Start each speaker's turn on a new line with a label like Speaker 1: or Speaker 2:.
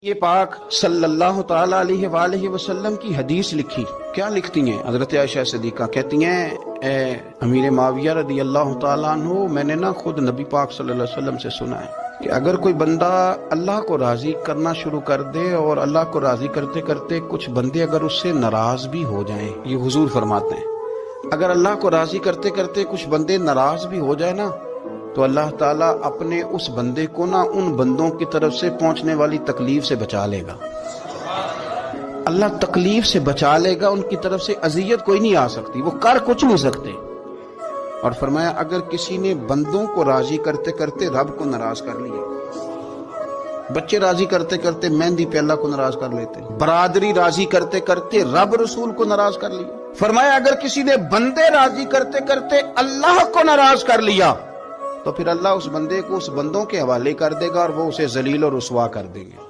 Speaker 1: یہ پاک صلی اللہ تعالی علیہ وآلہ وسلم کی حدیث لکھی. کیا لکھتی ہیں حضرت عائشہ صدیقہ؟ کہتی ہیں اے امیر معاویہ رضی اللہ تعالیٰ عنہ، میں نے خود نبی پاک صلی اللہ علیہ وسلم سے سنا ہے کہ اگر کوئی بندہ اللہ کو راضی کرنا شروع کر دے اور اللہ کو راضی کرتے کرتے کچھ بندے اگر اس سے ناراض بھی ہو جائیں، یہ حضور فرماتے ہیں اگر اللہ کو راضی کرتے کرتے کچھ بندے ناراض بھی ہو جائے نا، تو اللہ تعالیٰ اپنے اس بندے کو ان بندوں کی طرف سے پہنچنے والی تکلیف سے بچا لے گا. اللہ تکلیف سے بچا لے گا، ان کی طرف سے اذیت کوئی نہیں آ سکتی، وہ کر کچھ نہیں سکتے. اور فرمایا اگر کسی نے بندوں کو راضی کرتے کرتے رب کو ناراض کر لیا، بچے راضی کرتے کرتے مہندی پہ اللہ کو ناراض کر لیتے، برادری راضی کرتے کرتے رب رسول کو ناراض کر لیا. فرمایا اگر کسی نے بندے راضی کرتے کرتے اللہ کو ناراض کر لیا، تو پھر اللہ اس بندے کو اس بندوں کے حوالے کر دے گا اور وہ اسے ذلیل اور رسوا کر دیں گے.